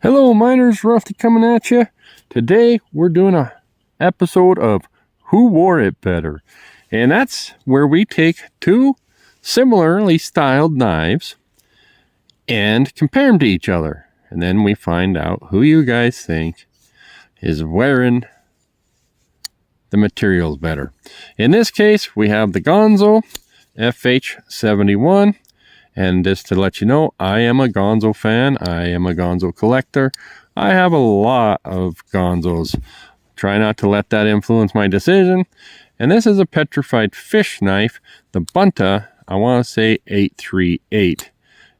Hello miners, Rusty coming at you. Today we're doing a episode of Who Wore It Better? And that's where we take two similarly styled knives and compare them to each other. And then we find out who you guys think is wearing the materials better. In this case, we have the Ganzo FH71. And just to let you know, I am a Ganzo fan. I am a Ganzo collector. I have a lot of Ganzos. Try not to let that influence my decision. And this is a Petrified Fish knife. The Bunta, I want to say 838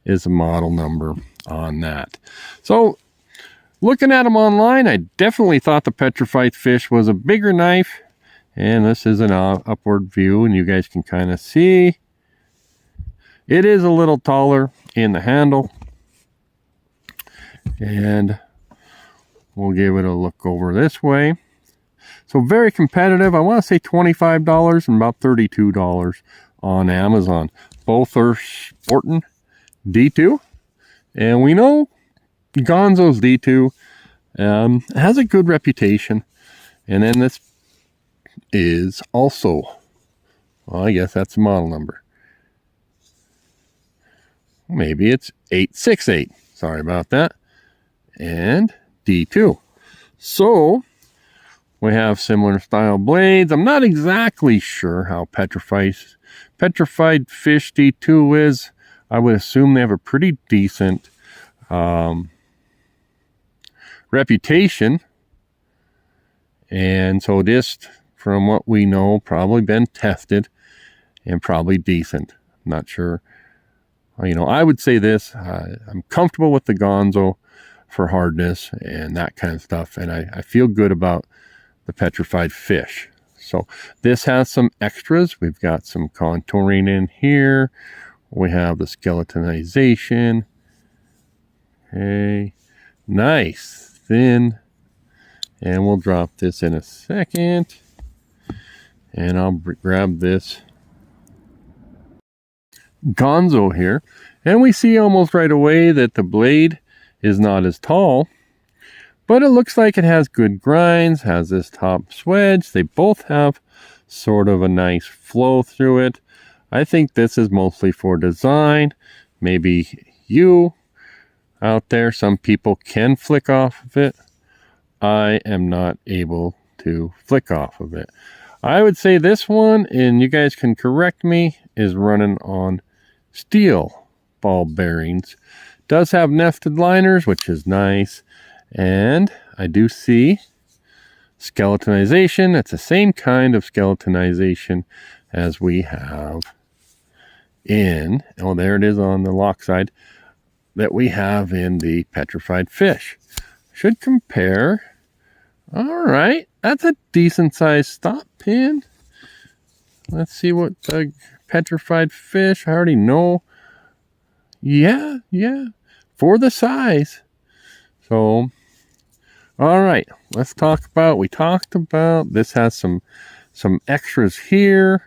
is the model number on that. So, looking at them online, I definitely thought the Petrified Fish was a bigger knife. And this is an upward view, and you guys can kind of see. It is a little taller in the handle, and we'll give it a look over this way. So very competitive. I want to say $25 and about $32 on Amazon. Both are sporting D2, and we know Ganzo's D2 has a good reputation. And then this is also, well, I guess that's the model number. Maybe it's 868. Sorry about that. And D2. So, we have similar style blades. I'm not exactly sure how Petrified Fish D2 is. I would assume they have a pretty decent reputation. And so this, from what we know, probably been tested and probably decent. I'm not sure. You know, I would say this, I'm comfortable with the Ganzo for hardness and that kind of stuff. And I feel good about the Petrified Fish. So this has some extras. We've got some contouring in here. We have the skeletonization. Okay, nice, thin. And we'll drop this in a second. And I'll grab this Ganzo here, and we see almost right away that the blade is not as tall, but it looks like it has good grinds, has this top swedge. They both have sort of a nice flow through it. I think this is mostly for design. Maybe you out there, some people can flick off of it. I am not able to flick off of it. I would say this one, and you guys can correct me, is running on steel ball bearings. Does have nested liners, which is nice. And I do see skeletonization. It's the same kind of skeletonization as we have in, oh, there it is on the lock side, that we have in the Petrified Fish. Should compare. All right, that's a decent sized stop pin. Let's see what the Petrified Fish, I already know. Yeah, for the size. So, all right, let's talk about, we talked about, this has some extras here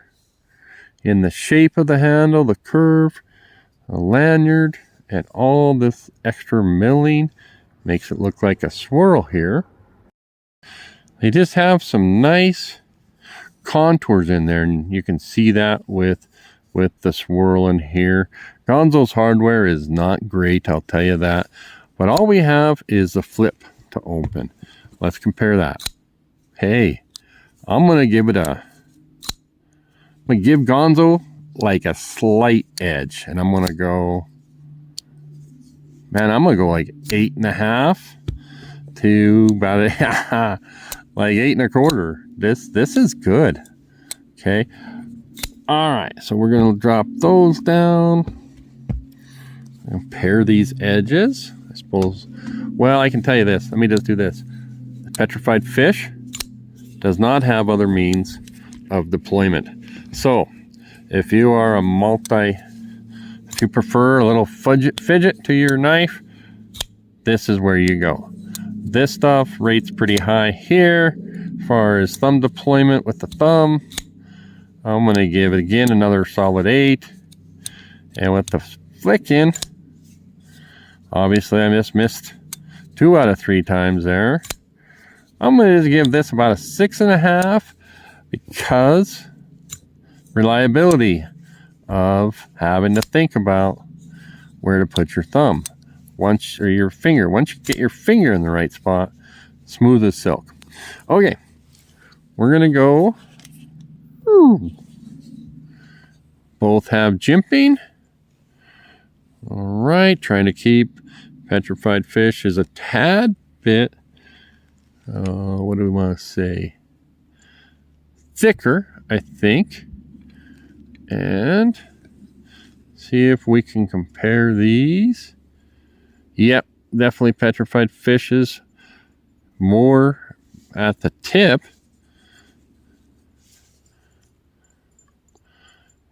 in the shape of the handle, the curve, a lanyard, and all this extra milling makes it look like a swirl here. They just have some nice contours in there, and you can see that with the swirl in here. Ganzo's hardware is not great, I'll tell you that, but all we have is the flip to open. Let's compare that. Hey, I'm gonna give Ganzo like a slight edge, and I'm gonna go like 8.5 to about like 8.25. This is good. Okay. All right. So we're gonna drop those down and pair these edges. I suppose. Well, I can tell you this. Let me just do this. The Petrified Fish does not have other means of deployment. So if you are if you prefer a little fidget to your knife, this is where you go. This stuff rates pretty high here as far as thumb deployment with the thumb. I'm going to give it again another solid 8. And with the flicking, obviously I just missed 2 out of 3 times there. I'm going to give this about a 6.5 because reliability of having to think about where to put your thumb or your finger. Once you get your finger in the right spot, smooth as silk. Okay, we're gonna go. Both have jimping. All right, trying to keep petrified fish is a tad bit, what do we want to say, thicker, I think. And see if we can compare these. Yep, definitely petrified fishes more at the tip.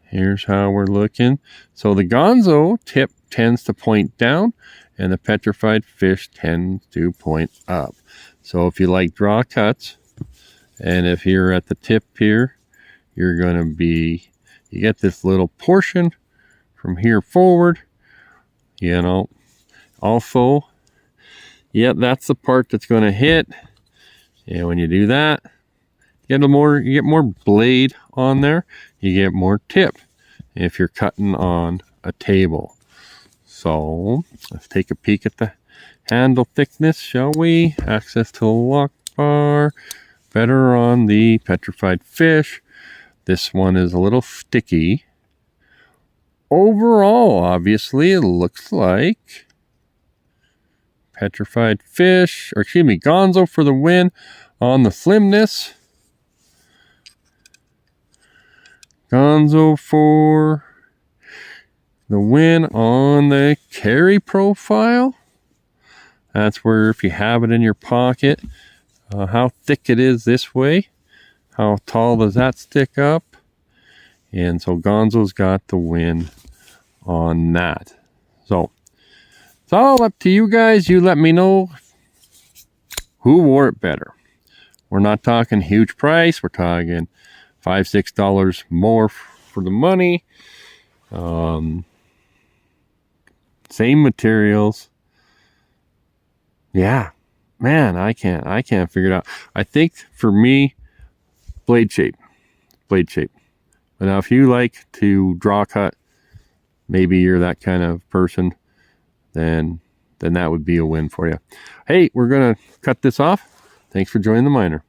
Here's how we're looking. So the Ganzo tip tends to point down and the petrified fish tends to point up. So if you like draw cuts, and if you're at the tip here, you're going to be, you get this little portion from here forward, you know. Also, yeah, that's the part that's going to hit. And when you do that, you get more blade on there. You get more tip if you're cutting on a table. So let's take a peek at the handle thickness, shall we? Access to the lock bar. Better on the petrified fish. This one is a little sticky. Overall, obviously, it looks like petrified fish, or excuse me, Ganzo for the win on the slimness. Ganzo for the win on the carry profile. That's where if you have it in your pocket, how thick it is this way, how tall does that stick up? And so Ganzo's got the win on that. So it's all up to you guys. You let me know who wore it better. We're not talking huge price. We're talking $5, $6 more for the money. Same materials. Yeah, man, I can't figure it out. I think for me, blade shape. But now if you like to draw cut, maybe you're that kind of person, then that would be a win for you. Hey, we're gonna cut this off. Thanks for joining the miner.